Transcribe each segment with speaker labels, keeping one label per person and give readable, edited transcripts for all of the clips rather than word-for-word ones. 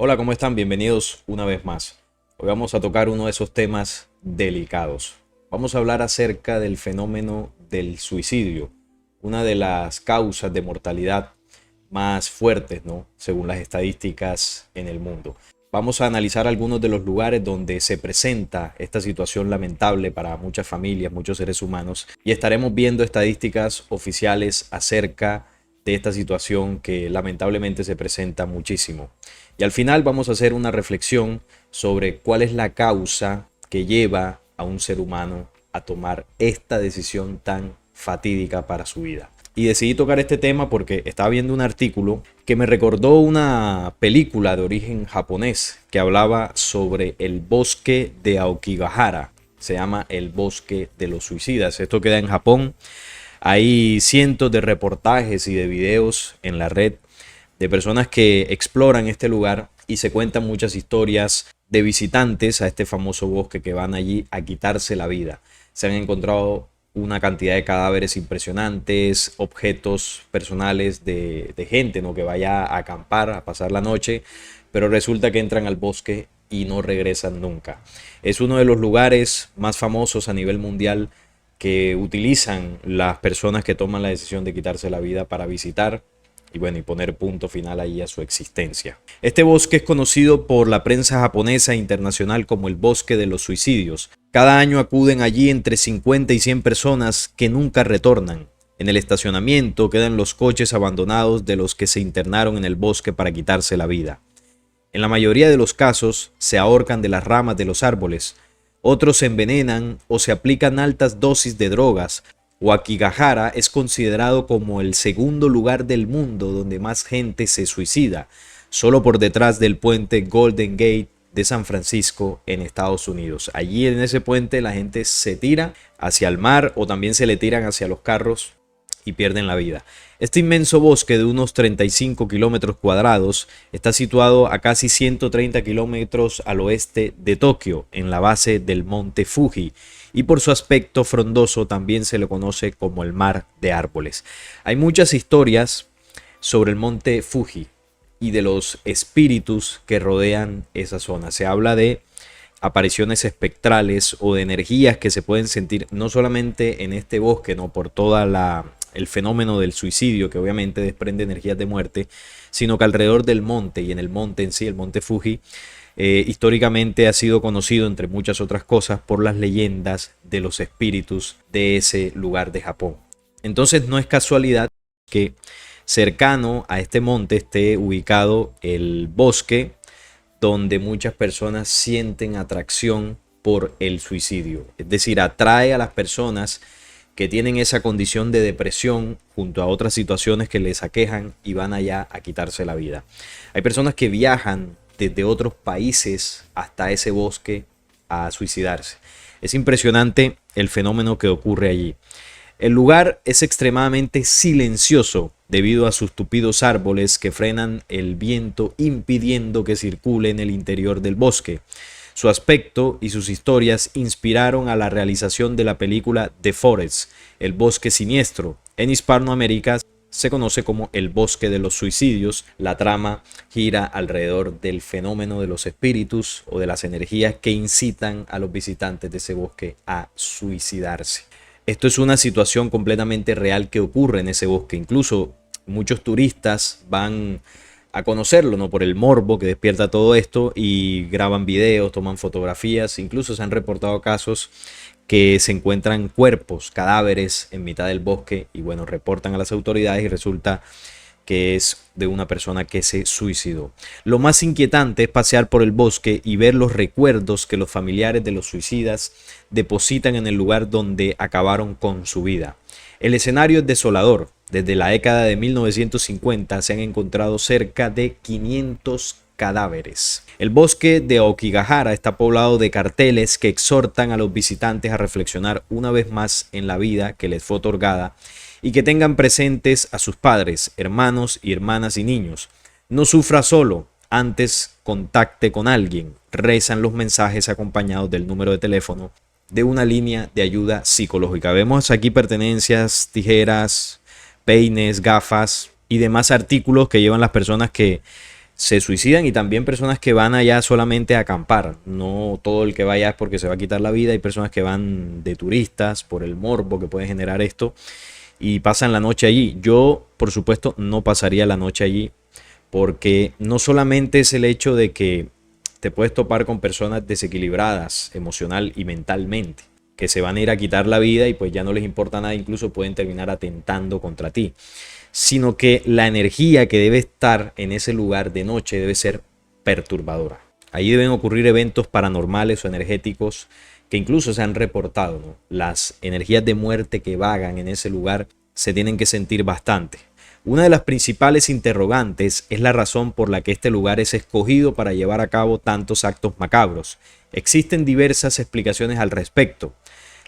Speaker 1: Hola, ¿cómo están? Bienvenidos una vez más. Hoy vamos a tocar uno de esos temas delicados. Vamos a hablar acerca del fenómeno del suicidio, una de las causas de mortalidad más fuertes, ¿no? Según las estadísticas en el mundo. Vamos a analizar algunos de los lugares donde se presenta esta situación lamentable para muchas familias, muchos seres humanos, y estaremos viendo estadísticas oficiales acerca de esta situación que lamentablemente se presenta muchísimo. Y al final vamos a hacer una reflexión sobre cuál es la causa que lleva a un ser humano a tomar esta decisión tan fatídica para su vida. Y decidí tocar este tema porque estaba viendo un artículo que me recordó una película de origen japonés que hablaba sobre el bosque de Aokigahara. Se llama El Bosque de los Suicidas. Esto queda en Japón. Hay cientos de reportajes y de videos en la red de personas que exploran este lugar y se cuentan muchas historias de visitantes a este famoso bosque que van allí a quitarse la vida. Se han encontrado una cantidad de cadáveres impresionantes, objetos personales de gente, ¿no? Que vaya a acampar, a pasar la noche, pero resulta que entran al bosque y no regresan nunca. Es uno de los lugares más famosos a nivel mundial que utilizan las personas que toman la decisión de quitarse la vida para visitar y bueno, y poner punto final ahí a su existencia. Este bosque es conocido por la prensa japonesa e internacional como el Bosque de los Suicidios. Cada año acuden allí entre 50 y 100 personas que nunca retornan. En el estacionamiento quedan los coches abandonados de los que se internaron en el bosque para quitarse la vida. En la mayoría de los casos se ahorcan de las ramas de los árboles, otros se envenenan o se aplican altas dosis de drogas. Aokigahara es considerado como el segundo lugar del mundo donde más gente se suicida, solo por detrás del puente Golden Gate de San Francisco en Estados Unidos. Allí en ese puente la gente se tira hacia el mar o también se le tiran hacia los carros y pierden la vida. Este inmenso bosque de unos 35 kilómetros cuadrados está situado a casi 130 kilómetros al oeste de Tokio, en la base del monte Fuji, y por su aspecto frondoso también se le conoce como el mar de árboles. Hay muchas historias sobre el monte Fuji y de los espíritus que rodean esa zona. Se habla de apariciones espectrales o de energías que se pueden sentir no solamente en este bosque, no por toda el fenómeno del suicidio, que obviamente desprende energías de muerte, sino que alrededor del monte y en el monte en sí, el monte Fuji, históricamente ha sido conocido, entre muchas otras cosas, por las leyendas de los espíritus de ese lugar de Japón. Entonces no es casualidad que cercano a este monte esté ubicado el bosque donde muchas personas sienten atracción por el suicidio. Es decir, atrae a las personas que tienen esa condición de depresión junto a otras situaciones que les aquejan y van allá a quitarse la vida. Hay personas que viajan desde otros países hasta ese bosque a suicidarse. Es impresionante el fenómeno que ocurre allí. El lugar es extremadamente silencioso debido a sus tupidos árboles que frenan el viento impidiendo que circule en el interior del bosque. Su aspecto y sus historias inspiraron a la realización de la película The Forest, El Bosque Siniestro. En Hispanoamérica se conoce como El Bosque de los Suicidios. La trama gira alrededor del fenómeno de los espíritus o de las energías que incitan a los visitantes de ese bosque a suicidarse. Esto es una situación completamente real que ocurre en ese bosque. Incluso muchos turistas van a conocerlo, ¿no? Por el morbo que despierta todo esto y graban videos, toman fotografías. Incluso se han reportado casos que se encuentran cuerpos, cadáveres en mitad del bosque y bueno, reportan a las autoridades y resulta que es de una persona que se suicidó. Lo más inquietante es pasear por el bosque y ver los recuerdos que los familiares de los suicidas depositan en el lugar donde acabaron con su vida. El escenario es desolador. Desde la década de 1950 se han encontrado cerca de 500 cadáveres. El bosque de Aokigahara está poblado de carteles que exhortan a los visitantes a reflexionar una vez más en la vida que les fue otorgada y que tengan presentes a sus padres, hermanos y hermanas y niños. No sufra solo, antes contacte con alguien. Rezan los mensajes acompañados del número de teléfono de una línea de ayuda psicológica. Vemos aquí pertenencias, tijeras, peines, gafas y demás artículos que llevan las personas que se suicidan, y también personas que van allá solamente a acampar. No todo el que vaya es porque se va a quitar la vida. Hay personas que van de turistas por el morbo que puede generar esto y pasan la noche allí. Yo, por supuesto, no pasaría la noche allí, porque no solamente es el hecho de que te puedes topar con personas desequilibradas emocional y mentalmente, que se van a ir a quitar la vida y pues ya no les importa nada, incluso pueden terminar atentando contra ti, sino que la energía que debe estar en ese lugar de noche debe ser perturbadora. Ahí deben ocurrir eventos paranormales o energéticos que incluso se han reportado, ¿no? Las energías de muerte que vagan en ese lugar se tienen que sentir bastante. Una de las principales interrogantes es la razón por la que este lugar es escogido para llevar a cabo tantos actos macabros. Existen diversas explicaciones al respecto.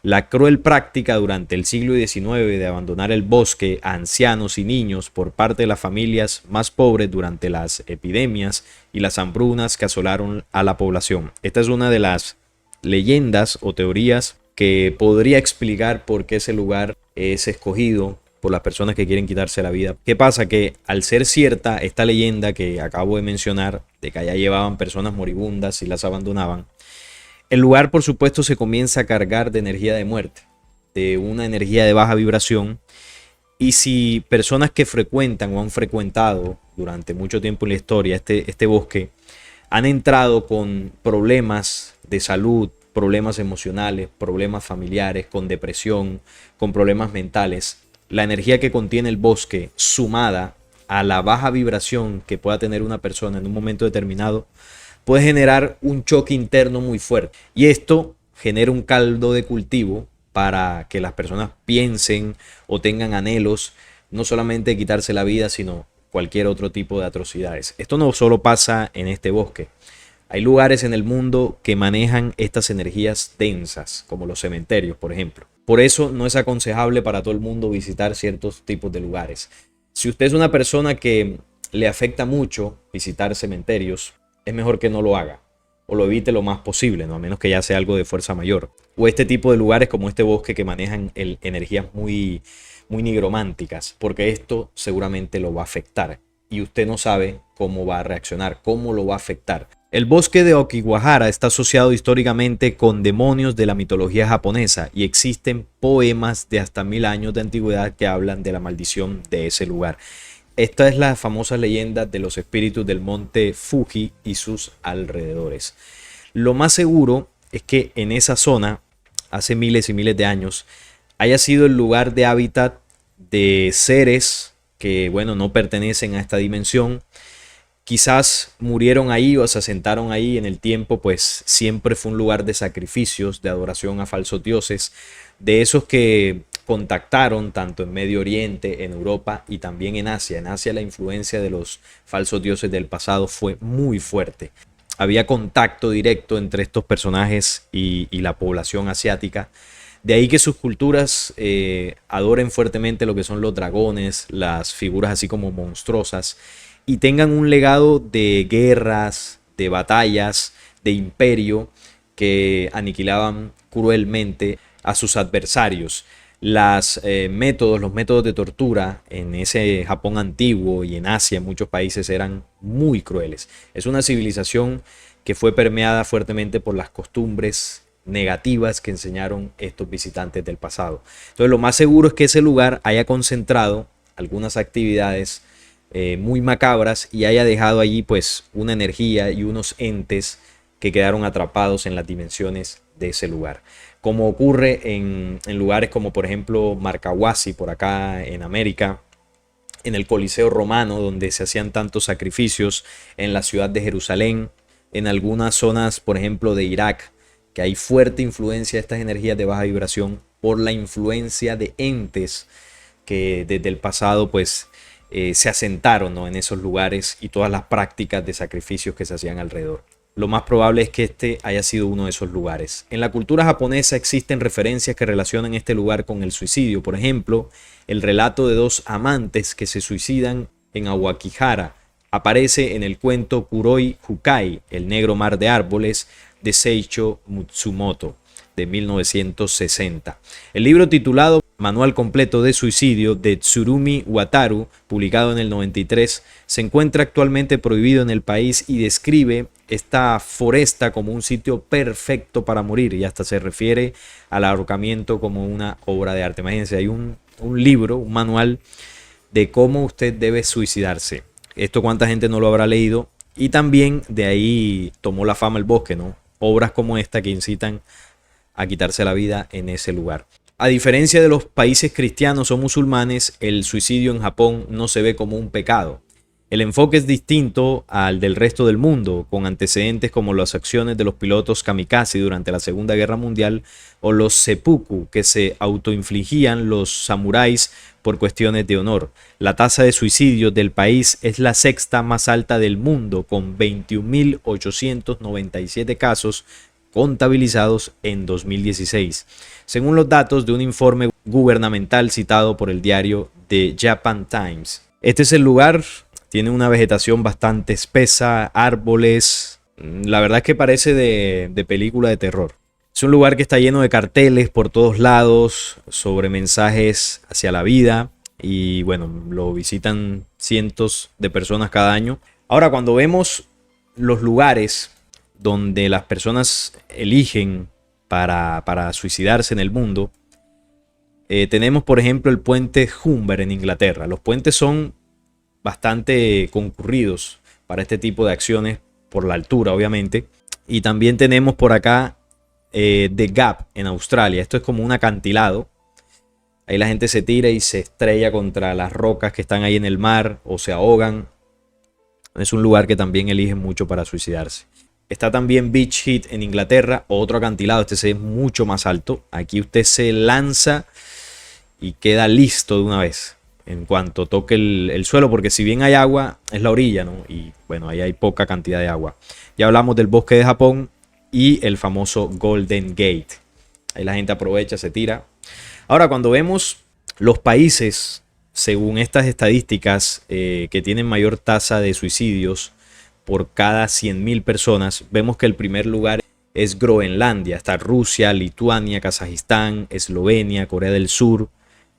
Speaker 1: La cruel práctica durante el siglo XIX de abandonar el bosque a ancianos y niños por parte de las familias más pobres durante las epidemias y las hambrunas que asolaron a la población. Esta es una de las leyendas o teorías que podría explicar por qué ese lugar es escogido por las personas que quieren quitarse la vida. ¿Qué pasa? Que al ser cierta esta leyenda que acabo de mencionar, de que allá llevaban personas moribundas y las abandonaban, el lugar, por supuesto, se comienza a cargar de energía de muerte, de una energía de baja vibración. Y si personas que frecuentan o han frecuentado durante mucho tiempo en la historia este bosque han entrado con problemas de salud, problemas emocionales, problemas familiares, con depresión, con problemas mentales, la energía que contiene el bosque, sumada a la baja vibración que pueda tener una persona en un momento determinado, puede generar un choque interno muy fuerte. Y esto genera un caldo de cultivo para que las personas piensen o tengan anhelos, no solamente de quitarse la vida, sino cualquier otro tipo de atrocidades. Esto no solo pasa en este bosque. Hay lugares en el mundo que manejan estas energías densas, como los cementerios, por ejemplo. Por eso no es aconsejable para todo el mundo visitar ciertos tipos de lugares. Si usted es una persona que le afecta mucho visitar cementerios, es mejor que no lo haga o lo evite lo más posible, ¿no? A menos que ya sea algo de fuerza mayor. O este tipo de lugares como este bosque que manejan energías muy nigrománticas, porque esto seguramente lo va a afectar y usted no sabe cómo va a reaccionar, cómo lo va a afectar. El bosque de Aokigahara está asociado históricamente con demonios de la mitología japonesa y existen poemas de hasta 1000 años de antigüedad que hablan de la maldición de ese lugar. Esta es la famosa leyenda de los espíritus del monte Fuji y sus alrededores. Lo más seguro es que en esa zona, hace miles y miles de años, haya sido el lugar de hábitat de seres que, bueno, no pertenecen a esta dimensión. Quizás murieron ahí o se asentaron ahí en el tiempo, pues siempre fue un lugar de sacrificios, de adoración a falsos dioses, de esos que contactaron tanto en Medio Oriente, en Europa y también en Asia. En Asia la influencia de los falsos dioses del pasado fue muy fuerte. Había contacto directo entre estos personajes y la población asiática. De ahí que sus culturas adoren fuertemente lo que son los dragones, las figuras así como monstruosas, y tengan un legado de guerras, de batallas, de imperio que aniquilaban cruelmente a sus adversarios. Los métodos de tortura en ese Japón antiguo y en Asia, en muchos países, eran muy crueles. Es una civilización que fue permeada fuertemente por las costumbres negativas que enseñaron estos visitantes del pasado. Entonces, lo más seguro es que ese lugar haya concentrado algunas actividades muy macabras y haya dejado allí pues una energía y unos entes que quedaron atrapados en las dimensiones de ese lugar. Como ocurre en lugares como por ejemplo Marcahuasi, por acá en América, en el Coliseo Romano, donde se hacían tantos sacrificios, en la ciudad de Jerusalén, en algunas zonas, por ejemplo, de Irak, que hay fuerte influencia de estas energías de baja vibración por la influencia de entes que desde el pasado pues se asentaron, ¿no?, en esos lugares y todas las prácticas de sacrificios que se hacían alrededor. Lo más probable es que este haya sido uno de esos lugares. En la cultura japonesa existen referencias que relacionan este lugar con el suicidio. Por ejemplo, el relato de dos amantes que se suicidan en Aokigahara aparece en el cuento Kuroi Hukai, el negro mar de árboles, de Seicho Matsumoto, de 1960. El libro titulado Manual completo de suicidio de Tsurumi Wataru, publicado en el 93, se encuentra actualmente prohibido en el país y describe esta foresta como un sitio perfecto para morir, y hasta se refiere al ahorcamiento como una obra de arte. Imagínense, hay un libro, un manual de cómo usted debe suicidarse. Esto cuánta gente no lo habrá leído, y también de ahí tomó la fama el bosque, ¿no? Obras como esta que incitan a quitarse la vida en ese lugar. A diferencia de los países cristianos o musulmanes, el suicidio en Japón no se ve como un pecado. El enfoque es distinto al del resto del mundo, con antecedentes como las acciones de los pilotos kamikaze durante la Segunda Guerra Mundial o los seppuku que se autoinfligían los samuráis por cuestiones de honor. La tasa de suicidio del país es la sexta más alta del mundo, con 21.897 casos contabilizados en 2016, según los datos de un informe gubernamental citado por el diario The Japan Times. Este es el lugar, tiene una vegetación bastante espesa, árboles, la verdad es que parece de película de terror. Es un lugar que está lleno de carteles por todos lados sobre mensajes hacia la vida, y bueno, lo visitan cientos de personas cada año. Ahora, cuando vemos los lugares donde las personas eligen para suicidarse en el mundo, tenemos por ejemplo el puente Humber en Inglaterra. Los puentes son bastante concurridos para este tipo de acciones por la altura, obviamente. Y también tenemos por acá The Gap en Australia. Esto es como un acantilado. Ahí la gente se tira y se estrella contra las rocas que están ahí en el mar o se ahogan. Es un lugar que también eligen mucho para suicidarse. Está también Beach Head en Inglaterra, otro acantilado. Este es mucho más alto. Aquí usted se lanza y queda listo de una vez en cuanto toque el suelo, porque si bien hay agua, es la orilla, ¿no? Y bueno, ahí hay poca cantidad de agua. Ya hablamos del bosque de Japón y el famoso Golden Gate. Ahí la gente aprovecha, se tira. Ahora, cuando vemos los países, según estas estadísticas, que tienen mayor tasa de suicidios por cada 100.000 personas, vemos que el primer lugar es Groenlandia. Está Rusia, Lituania, Kazajistán, Eslovenia, Corea del Sur.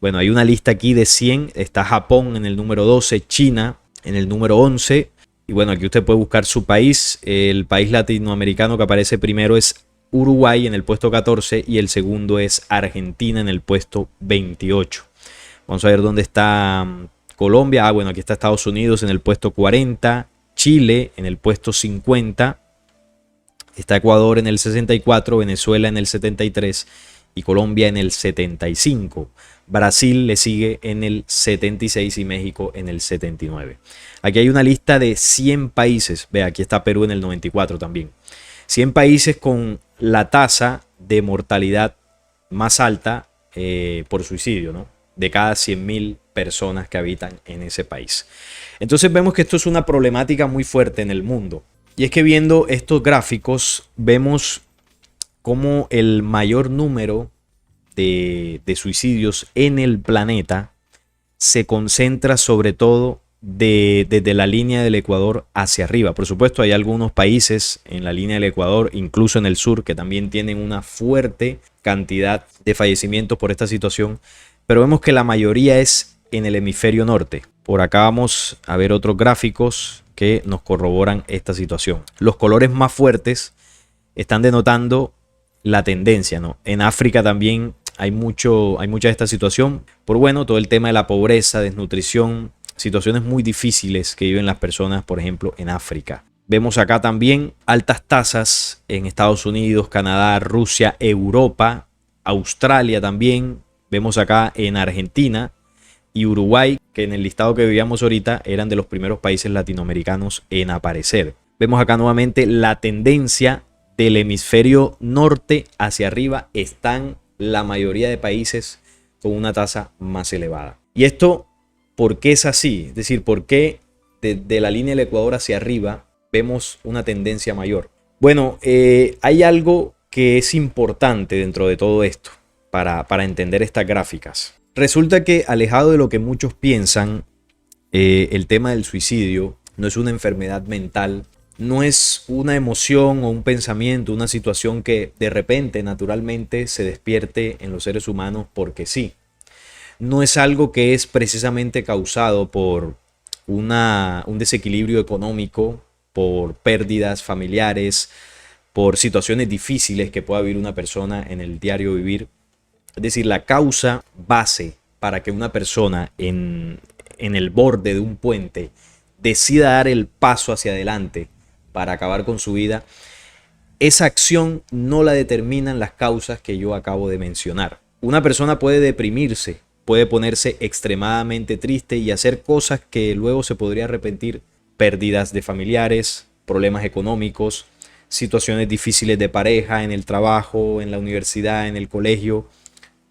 Speaker 1: Bueno, hay una lista aquí de 100. Está Japón en el número 12, China en el número 11. Y bueno, aquí usted puede buscar su país. El país latinoamericano que aparece primero es Uruguay en el puesto 14 y el segundo es Argentina en el puesto 28. Vamos a ver dónde está Colombia. Bueno, aquí está Estados Unidos en el puesto 40. Chile en el puesto 50, está Ecuador en el 64, Venezuela en el 73 y Colombia en el 75. Brasil le sigue en el 76 y México en el 79. Aquí hay una lista de 100 países. Ve, aquí está Perú en el 94 también. 100 países con la tasa de mortalidad más alta por suicidio, ¿no? De cada 100.000 personas que habitan en ese país. Entonces vemos que esto es una problemática muy fuerte en el mundo. Y es que viendo estos gráficos vemos cómo el mayor número de suicidios en el planeta se concentra sobre todo desde la línea del Ecuador hacia arriba. Por supuesto, hay algunos países en la línea del Ecuador, incluso en el sur, que también tienen una fuerte cantidad de fallecimientos por esta situación, pero vemos que la mayoría es en el hemisferio norte. Por acá vamos a ver otros gráficos que nos corroboran esta situación. Los colores más fuertes están denotando la tendencia, ¿no? En África también hay mucha de esta situación. Por bueno, todo el tema de la pobreza, desnutrición, situaciones muy difíciles que viven las personas, por ejemplo, en África. Vemos acá también altas tasas en Estados Unidos, Canadá, Rusia, Europa, Australia también. Vemos acá en Argentina y Uruguay, que en el listado que veíamos ahorita eran de los primeros países latinoamericanos en aparecer. Vemos acá nuevamente la tendencia del hemisferio norte hacia arriba. Están la mayoría de países con una tasa más elevada. Y esto, ¿por qué es así? Es decir, ¿por qué de la línea del Ecuador hacia arriba vemos una tendencia mayor? Bueno, hay algo que es importante dentro de todo esto para entender estas gráficas. Resulta que, alejado de lo que muchos piensan, el tema del suicidio no es una enfermedad mental No es una emoción o un pensamiento, una situación que de repente, naturalmente, se despierte en los seres humanos porque sí. No es algo que es precisamente causado por un desequilibrio económico, por pérdidas familiares, por situaciones difíciles que pueda vivir una persona en el diario vivir. Es decir, la causa base para que una persona en el borde de un puente decida dar el paso hacia adelante para acabar con su vida, esa acción no la determinan las causas que yo acabo de mencionar. Una persona puede deprimirse, puede ponerse extremadamente triste y hacer cosas que luego se podría arrepentir, pérdidas de familiares, problemas económicos, situaciones difíciles de pareja, en el trabajo, en la universidad, en el colegio,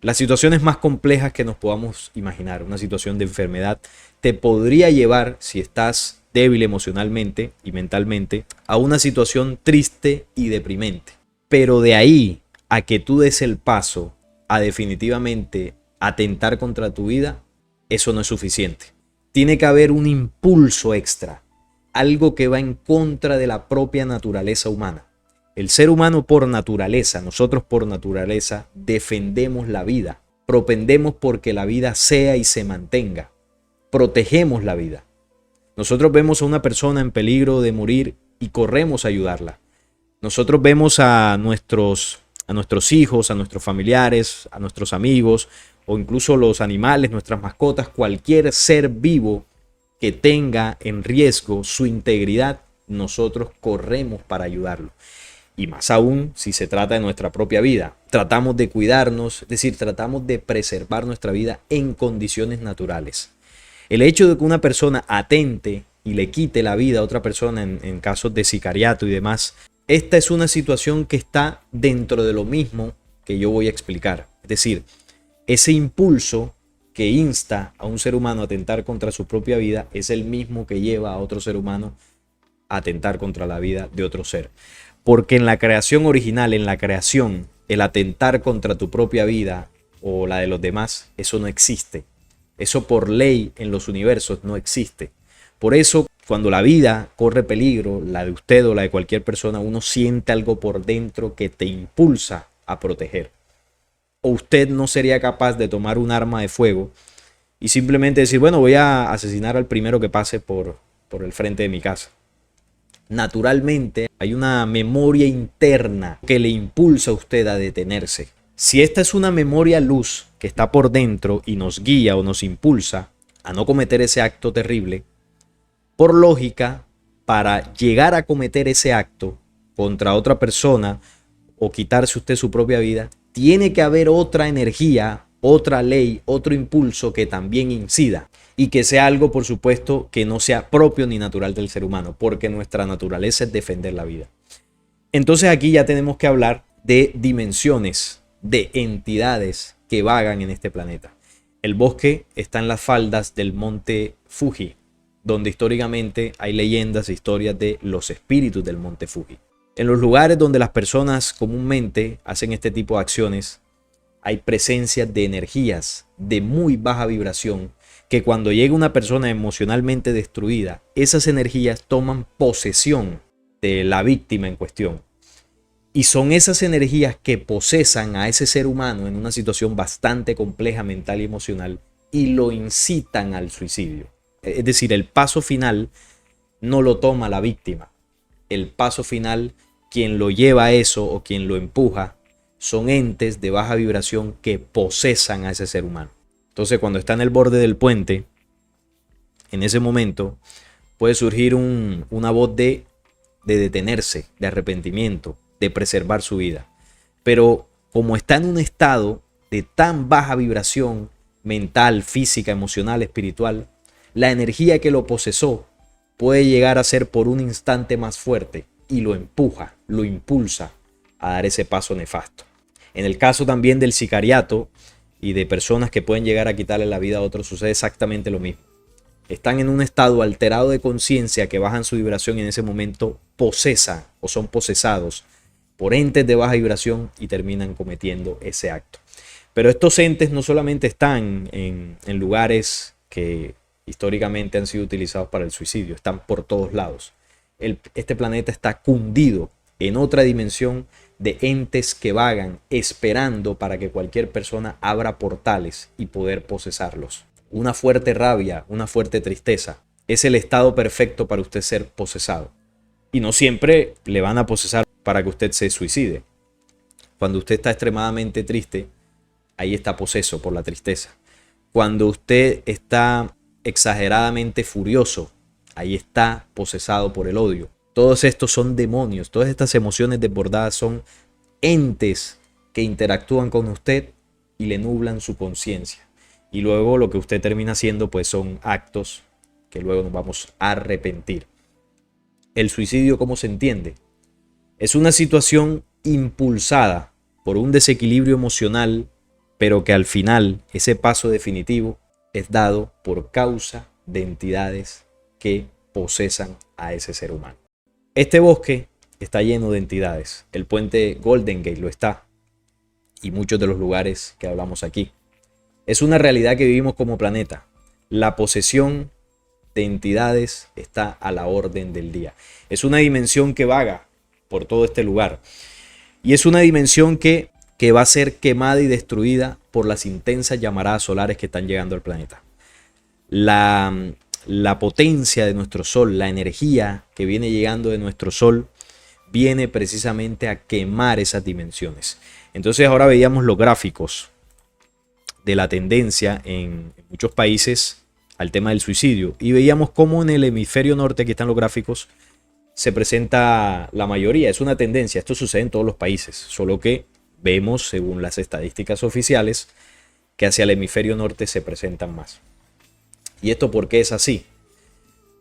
Speaker 1: las situaciones más complejas que nos podamos imaginar. Una situación de enfermedad te podría llevar, si estás débil emocionalmente y mentalmente, a una situación triste y deprimente. Pero de ahí a que tú des el paso a definitivamente atentar contra tu vida, eso no es suficiente. Tiene que haber un impulso extra, algo que va en contra de la propia naturaleza humana. El ser humano por naturaleza, nosotros por naturaleza, defendemos la vida, propendemos porque la vida sea y se mantenga, protegemos la vida. Nosotros vemos a una persona en peligro de morir y corremos a ayudarla. Nosotros vemos a nuestros hijos, a nuestros familiares, a nuestros amigos o incluso los animales, nuestras mascotas, cualquier ser vivo que tenga en riesgo su integridad, nosotros corremos para ayudarlo. Y más aún si se trata de nuestra propia vida. Tratamos de cuidarnos, es decir, tratamos de preservar nuestra vida en condiciones naturales. El hecho de que una persona atente y le quite la vida a otra persona en casos de sicariato y demás, esta es una situación que está dentro de lo mismo que yo voy a explicar. Es decir, ese impulso que insta a un ser humano a atentar contra su propia vida es el mismo que lleva a otro ser humano a atentar contra la vida de otro ser. Porque en la creación original, en la creación, el atentar contra tu propia vida o la de los demás, eso no existe. Eso por ley en los universos no existe. Por eso, cuando la vida corre peligro, la de usted o la de cualquier persona, uno siente algo por dentro que te impulsa a proteger. O usted no sería capaz de tomar un arma de fuego y simplemente decir, bueno, voy a asesinar al primero que pase por el frente de mi casa. Naturalmente hay una memoria interna que le impulsa a usted a detenerse. Si esta es una memoria luz que está por dentro y nos guía o nos impulsa a no cometer ese acto terrible, por lógica, para llegar a cometer ese acto contra otra persona o quitarse usted su propia vida, tiene que haber otra energía, otra ley, otro impulso que también incida. Y que sea algo, por supuesto, que no sea propio ni natural del ser humano, porque nuestra naturaleza es defender la vida. Entonces aquí ya tenemos que hablar de dimensiones, de entidades que vagan en este planeta. El bosque está en las faldas del monte Fuji, donde históricamente hay leyendas e historias de los espíritus del monte Fuji. En los lugares donde las personas comúnmente hacen este tipo de acciones, hay presencia de energías de muy baja vibración que cuando llega una persona emocionalmente destruida, esas energías toman posesión de la víctima en cuestión. Y son esas energías que posesan a ese ser humano en una situación bastante compleja mental y emocional y lo incitan al suicidio. Es decir, el paso final no lo toma la víctima. El paso final, quien lo lleva a eso o quien lo empuja, son entes de baja vibración que posesan a ese ser humano. Entonces, cuando está en el borde del puente, en ese momento puede surgir una voz de detenerse, de arrepentimiento, de preservar su vida. Pero como está en un estado de tan baja vibración mental, física, emocional, espiritual, la energía que lo posesó puede llegar a ser por un instante más fuerte y lo empuja, lo impulsa a dar ese paso nefasto. En el caso también del sicariato y de personas que pueden llegar a quitarle la vida a otros, sucede exactamente lo mismo. Están en un estado alterado de conciencia que bajan su vibración y en ese momento posesan o son posesados por entes de baja vibración y terminan cometiendo ese acto. Pero estos entes no solamente están en lugares que históricamente han sido utilizados para el suicidio, están por todos lados. Este planeta está cundido en otra dimensión de entes que vagan esperando para que cualquier persona abra portales y poder posesarlos. Una fuerte rabia, una fuerte tristeza es el estado perfecto para usted ser posesado. Y no siempre le van a posesar para que usted se suicide. Cuando usted está extremadamente triste, ahí está poseso por la tristeza. Cuando usted está exageradamente furioso, ahí está posesado por el odio. Todos estos son demonios, todas estas emociones desbordadas son entes que interactúan con usted y le nublan su conciencia. Y luego lo que usted termina haciendo pues son actos que luego nos vamos a arrepentir. El suicidio, ¿cómo se entiende? Es una situación impulsada por un desequilibrio emocional, pero que al final ese paso definitivo es dado por causa de entidades que posesan a ese ser humano. Este bosque está lleno de entidades. El puente Golden Gate lo está. Y muchos de los lugares que hablamos aquí. Es una realidad que vivimos como planeta. La posesión de entidades está a la orden del día. Es una dimensión que vaga por todo este lugar. Y es una dimensión que va a ser quemada y destruida por las intensas llamaradas solares que están llegando al planeta. La potencia de nuestro sol, la energía que viene llegando de nuestro sol, viene precisamente a quemar esas dimensiones. Entonces ahora veíamos los gráficos de la tendencia en muchos países al tema del suicidio y veíamos cómo en el hemisferio norte, aquí están los gráficos, se presenta la mayoría. Es una tendencia, esto sucede en todos los países, solo que vemos, según las estadísticas oficiales, que hacia el hemisferio norte se presentan más. ¿Y esto por qué es así?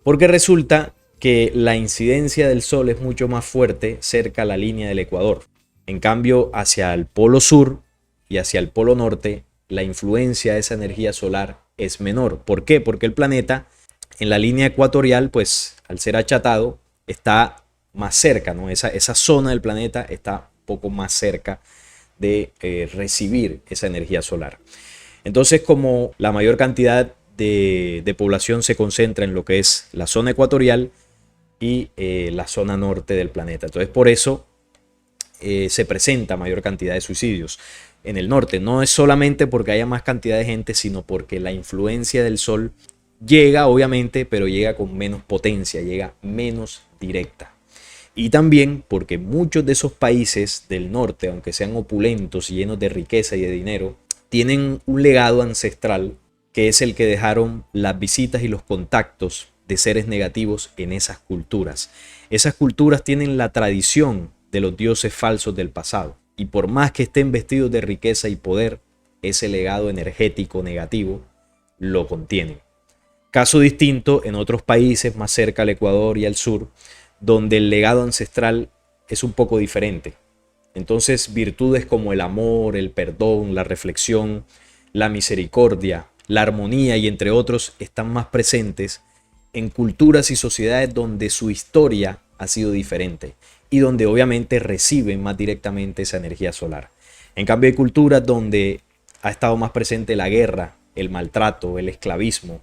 Speaker 1: Porque resulta que la incidencia del sol es mucho más fuerte cerca a la línea del ecuador. En cambio, hacia el polo sur y hacia el polo norte, la influencia de esa energía solar es menor. ¿Por qué? Porque el planeta en la línea ecuatorial, pues al ser achatado, está más cerca, ¿no? Esa zona del planeta está un poco más cerca de recibir esa energía solar. Entonces, como la mayor cantidad de población se concentra en lo que es la zona ecuatorial y la zona norte del planeta. Entonces, por eso se presenta mayor cantidad de suicidios en el norte. No es solamente porque haya más cantidad de gente, sino porque la influencia del sol llega, obviamente, pero llega con menos potencia, llega menos directa. Y también porque muchos de esos países del norte, aunque sean opulentos y llenos de riqueza y de dinero, tienen un legado ancestral que es el que dejaron las visitas y los contactos de seres negativos en esas culturas. Esas culturas tienen la tradición de los dioses falsos del pasado. Y por más que estén vestidos de riqueza y poder, ese legado energético negativo lo contienen. Caso distinto en otros países más cerca al Ecuador y al sur, donde el legado ancestral es un poco diferente. Entonces, virtudes como el amor, el perdón, la reflexión, la misericordia, la armonía y entre otros están más presentes en culturas y sociedades donde su historia ha sido diferente y donde obviamente reciben más directamente esa energía solar. En cambio, hay culturas donde ha estado más presente la guerra, el maltrato, el esclavismo,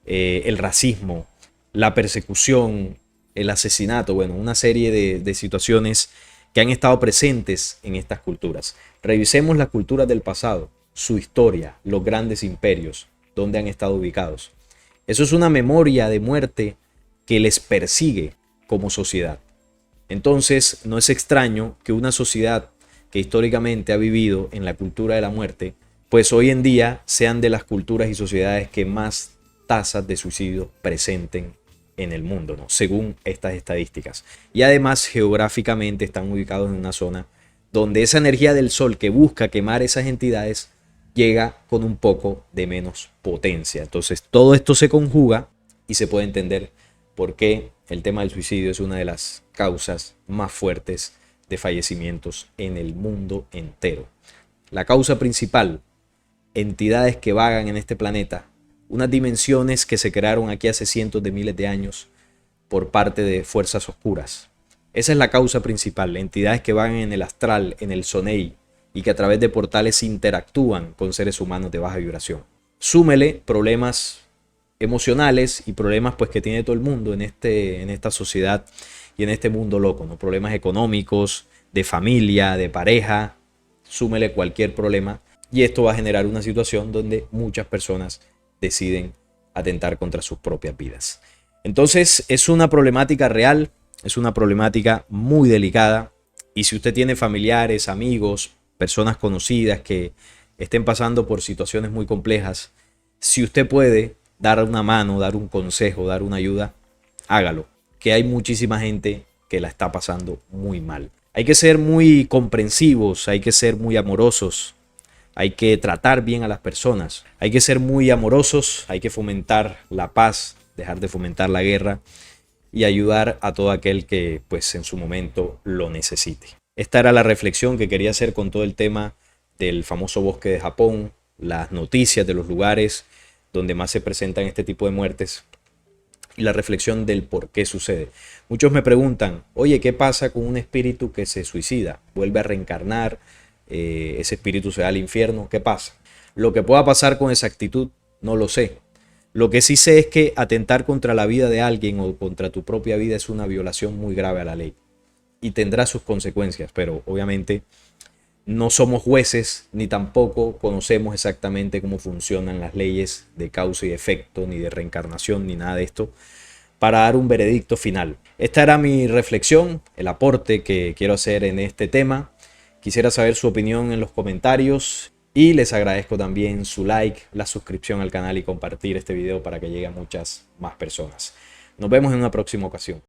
Speaker 1: el racismo, la persecución, el asesinato, bueno, una serie de situaciones que han estado presentes en estas culturas. Revisemos las culturas del pasado, su historia, los grandes imperios, donde han estado ubicados. Eso es una memoria de muerte que les persigue como sociedad. Entonces, no es extraño que una sociedad que históricamente ha vivido en la cultura de la muerte, pues hoy en día sean de las culturas y sociedades que más tasas de suicidio presenten en el mundo, ¿no? Según estas estadísticas. Y además, geográficamente están ubicados en una zona donde esa energía del sol que busca quemar esas entidades llega con un poco de menos potencia. Entonces, todo esto se conjuga y se puede entender por qué el tema del suicidio es una de las causas más fuertes de fallecimientos en el mundo entero. La causa principal, entidades que vagan en este planeta, unas dimensiones que se crearon aquí hace cientos de miles de años por parte de fuerzas oscuras. Esa es la causa principal, entidades que vagan en el astral, en el sonei, y que a través de portales interactúan con seres humanos de baja vibración. Súmele problemas emocionales y problemas pues que tiene todo el mundo en esta sociedad y en este mundo loco, ¿no? Problemas económicos, de familia, de pareja, súmele cualquier problema y esto va a generar una situación donde muchas personas deciden atentar contra sus propias vidas. Entonces es una problemática real, es una problemática muy delicada y si usted tiene familiares, amigos, personas conocidas que estén pasando por situaciones muy complejas, si usted puede dar una mano, dar un consejo, dar una ayuda, hágalo, que hay muchísima gente que la está pasando muy mal. Hay que ser muy comprensivos, hay que ser muy amorosos, hay que tratar bien a las personas, hay que ser muy amorosos, hay que fomentar la paz, dejar de fomentar la guerra y ayudar a todo aquel que pues en su momento lo necesite. Esta era la reflexión que quería hacer con todo el tema del famoso bosque de Japón, las noticias de los lugares donde más se presentan este tipo de muertes y la reflexión del por qué sucede. Muchos me preguntan, oye, ¿qué pasa con un espíritu que se suicida? ¿Vuelve a reencarnar? ¿Ese espíritu se va al infierno? ¿Qué pasa? Lo que pueda pasar con exactitud, no lo sé. Lo que sí sé es que atentar contra la vida de alguien o contra tu propia vida es una violación muy grave a la ley y tendrá sus consecuencias, pero obviamente no somos jueces ni tampoco conocemos exactamente cómo funcionan las leyes de causa y efecto, ni de reencarnación, ni nada de esto, para dar un veredicto final. Esta era mi reflexión, el aporte que quiero hacer en este tema. Quisiera saber su opinión en los comentarios y les agradezco también su like, la suscripción al canal y compartir este video para que llegue a muchas más personas. Nos vemos en una próxima ocasión.